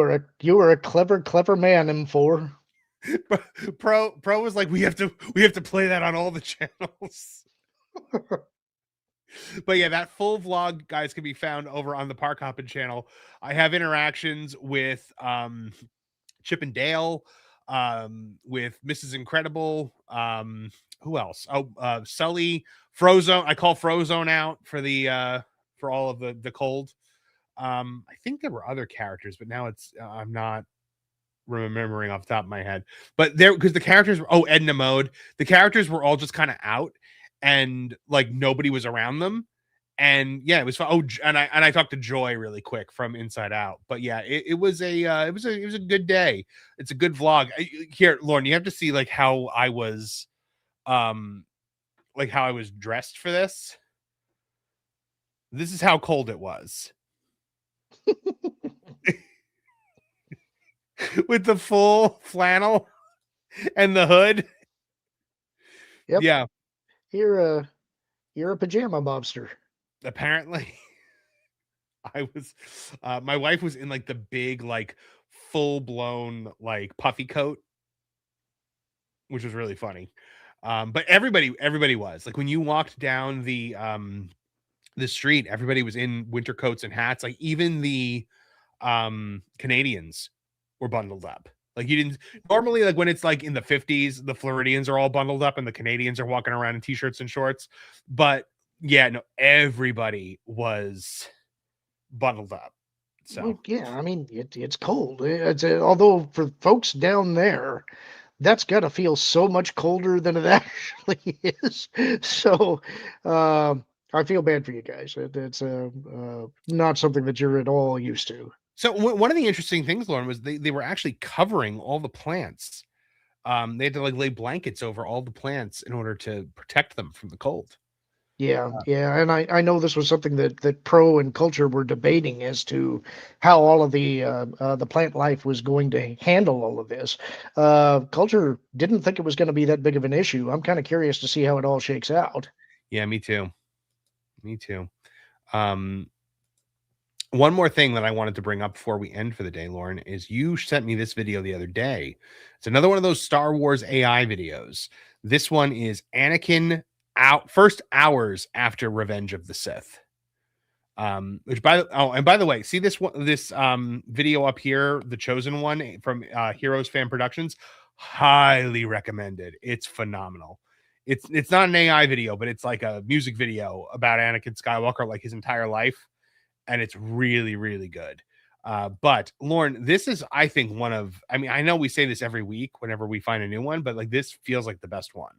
[SPEAKER 12] are a clever man, M4.
[SPEAKER 11] Pro was like, we have to play that on all the channels. But yeah, that full vlog, guys, can be found over on the Park Hoppin' channel. I have interactions with Chip and Dale, with Mrs. Incredible. Who else? Oh, Sully, Frozone. I call Frozone out for the for all of the cold. I think there were other characters, but now it's I'm not remembering off the top of my head. But there, because the characters were Edna Mode, the characters were all just kind of out, and like nobody was around them. And yeah, it was fun. Oh, and I talked to Joy really quick from Inside Out. But yeah, it was a good day. It's a good vlog. Here, Lauren, you have to see like how I was dressed for this. This is how cold it was. With the full flannel and the hood.
[SPEAKER 12] Yep.
[SPEAKER 11] Yeah.
[SPEAKER 12] You're a pajama mobster.
[SPEAKER 11] Apparently. I was my wife was in like the big, like full-blown like puffy coat, which was really funny. But everybody was like, when you walked down the street, everybody was in winter coats and hats. Like even the Canadians were bundled up. Like you didn't normally, like when it's like in the 50s, the Floridians are all bundled up and the Canadians are walking around in t-shirts and shorts. But yeah, no, everybody was bundled up. So
[SPEAKER 12] well, yeah, I mean it's cold. Although for folks down there, that's got to feel so much colder than it actually is. So I feel bad for you guys. It's not something that you're at all used to.
[SPEAKER 11] So one of the interesting things, Lauren, was they were actually covering all the plants. They had to like lay blankets over all the plants in order to protect them from the cold.
[SPEAKER 12] Yeah, and I know this was something that Pro and Culture were debating as to how all of the plant life was going to handle all of this. Culture didn't think it was going to be that big of an issue. I'm kind of curious to see how it all shakes out.
[SPEAKER 11] Yeah, me too. Me too. One more thing that I wanted to bring up before we end for the day, Lauren, is you sent me this video the other day. It's another one of those Star Wars AI videos. This one is Anakin first hours after Revenge of the Sith. Which by the way, see this video up here, the chosen one from Heroes Fan Productions, highly recommended. It's phenomenal. It's not an AI video, but it's like a music video about Anakin Skywalker, like his entire life. And it's really, really good. But Lauren, this is, I think, I know we say this every week whenever we find a new one, but like this feels like the best one.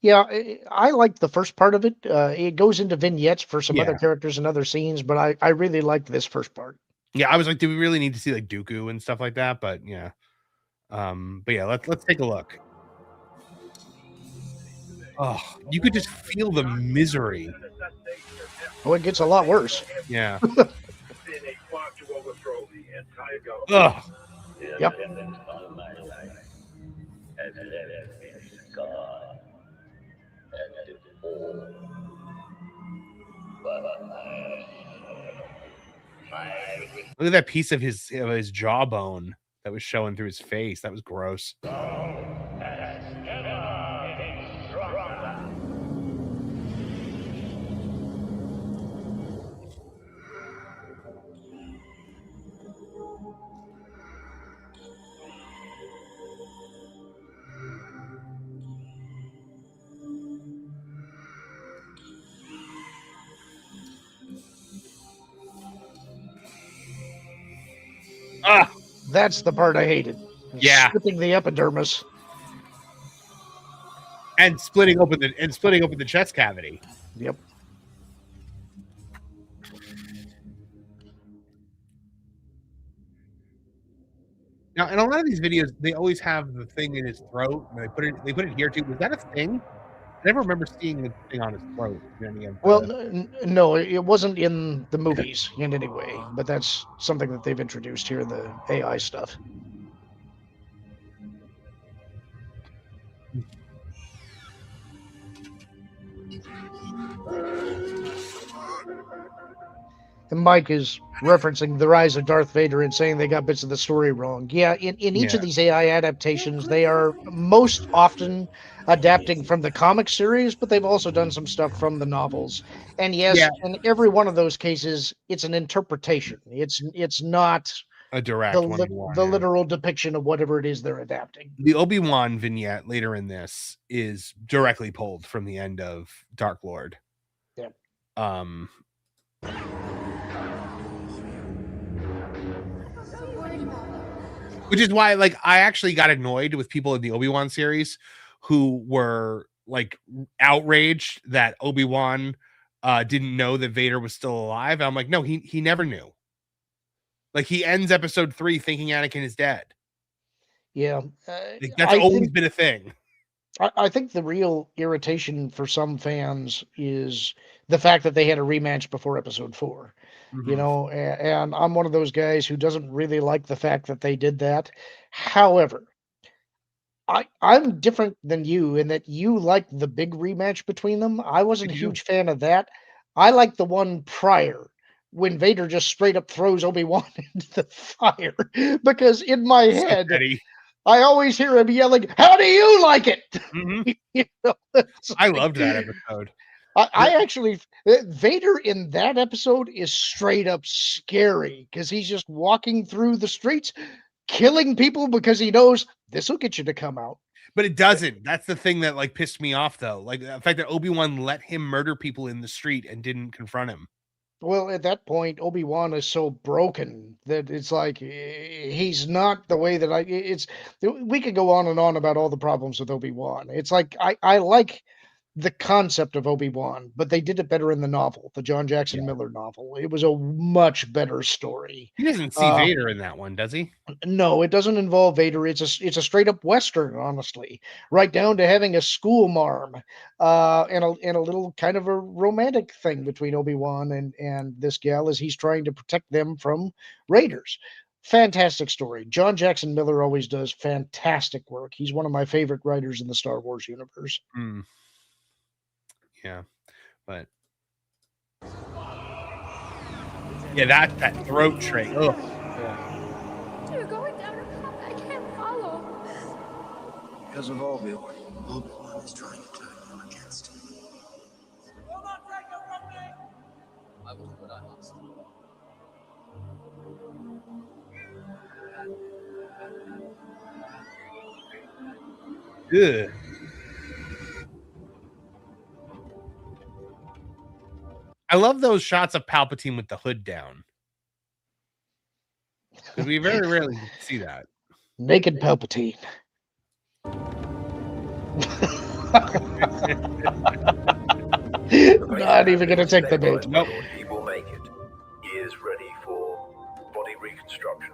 [SPEAKER 12] Yeah, I like the first part of it. It goes into vignettes for some other characters and other scenes, but I really liked this first part.
[SPEAKER 11] Yeah, I was like, do we really need to see like Dooku and stuff like that? But yeah. But yeah, let's take a look. Oh, you could just feel the misery.
[SPEAKER 12] Oh, it gets a lot worse.
[SPEAKER 11] Yeah. Ugh.
[SPEAKER 12] Yep.
[SPEAKER 11] Look at that piece of his jawbone that was showing through his face. That was gross.
[SPEAKER 12] That's the part I hated.
[SPEAKER 11] Yeah.
[SPEAKER 12] Stripping the epidermis.
[SPEAKER 11] And splitting open the chest cavity.
[SPEAKER 12] Yep.
[SPEAKER 11] Now, in a lot of these videos, they always have the thing in his throat, and they put it here too. Was that a thing? I never remember seeing the thing on his throat.
[SPEAKER 12] Well, no, it wasn't in the movies in any way, but that's something that they've introduced here in the AI stuff. And Mike is referencing The Rise of Darth Vader and saying they got bits of the story wrong. Yeah, in each of these AI adaptations, they are most often adapting from the comic series, but they've also done some stuff from the novels. And yes, in every one of those cases, it's an interpretation. It's not
[SPEAKER 11] a direct
[SPEAKER 12] the literal depiction of whatever it is they're adapting.
[SPEAKER 11] The Obi-Wan vignette later in this is directly pulled from the end of Dark Lord.
[SPEAKER 12] Yep.
[SPEAKER 11] Which is why, like, I actually got annoyed with people in the Obi-Wan series who were like outraged that Obi-Wan didn't know that Vader was still alive. I'm like, no, he never knew. Like, he ends episode 3 thinking Anakin is dead.
[SPEAKER 12] Yeah,
[SPEAKER 11] like, that's always been a thing.
[SPEAKER 12] I think the real irritation for some fans is the fact that they had a rematch before episode 4. You know, and I'm one of those guys who doesn't really like the fact that they did that. However, I'm different than you in that you liked the big rematch between them. I wasn't a huge fan of that. I like the one prior when Vader just straight up throws Obi-Wan into the fire, because in my head, I always hear him yelling, "How do you like it?"
[SPEAKER 11] I loved that episode.
[SPEAKER 12] I actually, Vader in that episode is straight up scary because he's just walking through the streets, killing people because he knows this will get you to come out.
[SPEAKER 11] But it doesn't. That's the thing that like pissed me off, though. Like the fact that Obi-Wan let him murder people in the street and didn't confront him.
[SPEAKER 12] Well, at that point, Obi-Wan is so broken that it's like he's not the way that we could go on and on about all the problems with Obi-Wan. It's like I like the concept of Obi-Wan, but they did it better in the novel, the John Jackson Miller novel. It was a much better story.
[SPEAKER 11] He doesn't see Vader in that one, does he?
[SPEAKER 12] No, it doesn't involve Vader. It's a straight up Western, honestly, right down to having a school marm, and a little kind of a romantic thing between Obi-Wan and this gal as he's trying to protect them from raiders. Fantastic story. John Jackson Miller always does fantastic work. He's one of my favorite writers in the Star Wars universe.
[SPEAKER 11] Yeah, but yeah, that throat trait. Oh,
[SPEAKER 13] You're going down a path I can't follow.
[SPEAKER 3] Because of Obi-Wan. Obi-Wan is trying to turn you against me.
[SPEAKER 5] Will not take it from me! I will do what I must.
[SPEAKER 11] good. I love those shots of Palpatine with the hood down. Because we very rarely see that.
[SPEAKER 12] Naked Palpatine. Not even going to take the bait.
[SPEAKER 11] Nope.
[SPEAKER 2] He will make it. He is ready for body reconstruction.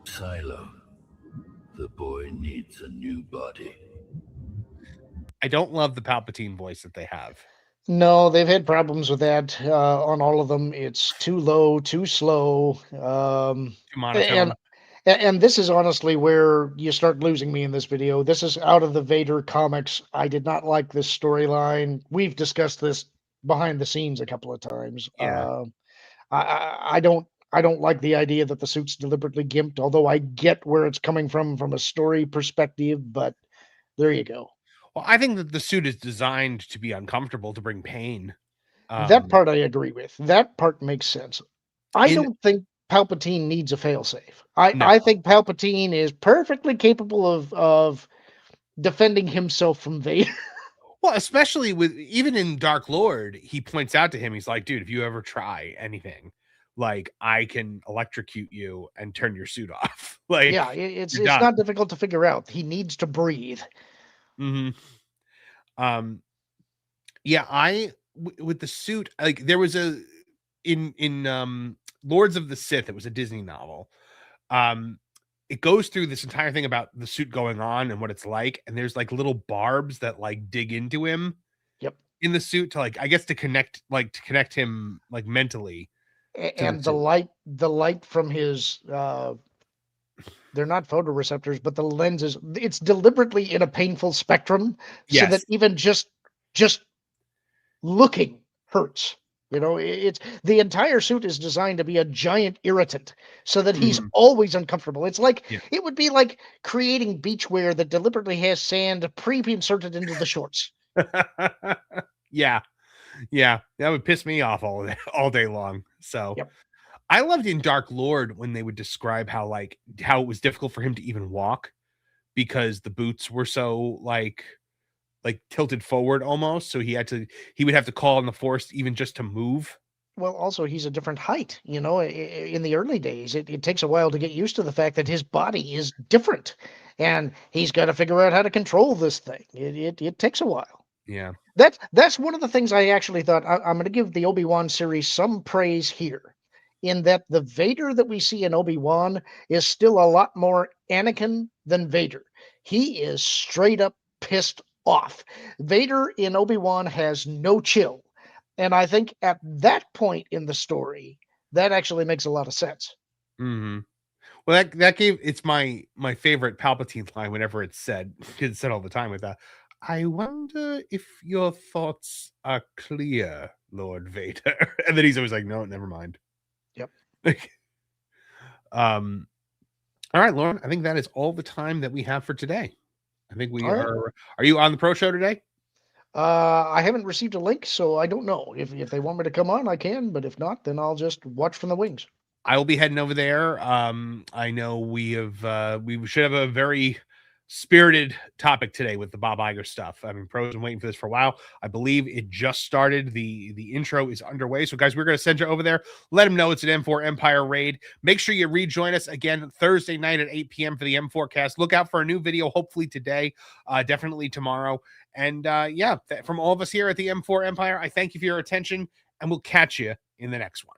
[SPEAKER 6] Silo. The boy needs a new body.
[SPEAKER 11] I don't love the Palpatine voice that they have.
[SPEAKER 12] No, they've had problems with that on all of them. It's too low, too slow.
[SPEAKER 11] Too monotone.
[SPEAKER 12] And this is honestly where you start losing me in this video. This is out of the Vader comics. I did not like this storyline. We've discussed this behind the scenes a couple of times.
[SPEAKER 11] Yeah.
[SPEAKER 12] I don't like the idea that the suit's deliberately gimped, although I get where it's coming from a story perspective, but there you go.
[SPEAKER 11] Well, I think that the suit is designed to be uncomfortable, to bring pain.
[SPEAKER 12] That part I agree with. That part makes sense. I don't think Palpatine needs a failsafe. I think Palpatine is perfectly capable of defending himself from Vader.
[SPEAKER 11] Well, especially with even in Dark Lord, he points out to him, he's like, dude, if you ever try anything, like I can electrocute you and turn your suit off. Like,
[SPEAKER 12] yeah, it's not difficult to figure out. He needs to breathe.
[SPEAKER 11] Yeah, with the suit, like there was in Lords of the Sith, it was a Disney novel. It goes through this entire thing about the suit going on and what it's like, and there's like little barbs that like dig into him.
[SPEAKER 12] Yep.
[SPEAKER 11] In the suit to like, I guess to connect him like mentally.
[SPEAKER 12] And the light from his they're not photoreceptors, but the lenses, it's deliberately in a painful spectrum so that even just looking hurts. You know, it's the entire suit is designed to be a giant irritant so that he's always uncomfortable. It's like it would be like creating beachwear that deliberately has sand pre-inserted into the shorts.
[SPEAKER 11] Yeah, that would piss me off all day long. So I loved in Dark Lord when they would describe how it was difficult for him to even walk because the boots were so like tilted forward almost. So he would have to call on the Force even just to move.
[SPEAKER 12] Well, also he's a different height, you know, in the early days, it takes a while to get used to the fact that his body is different and he's got to figure out how to control this thing. It takes a while.
[SPEAKER 11] Yeah.
[SPEAKER 12] That's one of the things I actually thought I'm going to give the Obi-Wan series some praise here, in that the Vader that we see in Obi-Wan is still a lot more Anakin than Vader. He is straight up pissed off. Vader in Obi-Wan has no chill. And I think at that point in the story, that actually makes a lot of sense.
[SPEAKER 11] Mm-hmm. Well, that gave it's my favorite Palpatine line whenever it's said. It's said all the time with I wonder if your thoughts are clear, Lord Vader. And then he's always like, no, never mind.
[SPEAKER 12] Yep.
[SPEAKER 11] All right, Lauren. I think that is all the time that we have for today. I think we are. Are you on the pro show today?
[SPEAKER 12] I haven't received a link, so I don't know. If they want me to come on, I can, but if not, then I'll just watch from the wings.
[SPEAKER 11] I will be heading over there. I know we should have a very spirited topic today with the Bob Iger stuff. I mean, pros been waiting for this for a while. I believe it just started. The intro is underway. So, guys, we're going to send you over there. Let them know it's an M4 Empire raid. Make sure you rejoin us again Thursday night at 8 p.m. for the M4 cast. Look out for a new video, hopefully today, definitely tomorrow. And from all of us here at the M4 Empire, I thank you for your attention, and we'll catch you in the next one.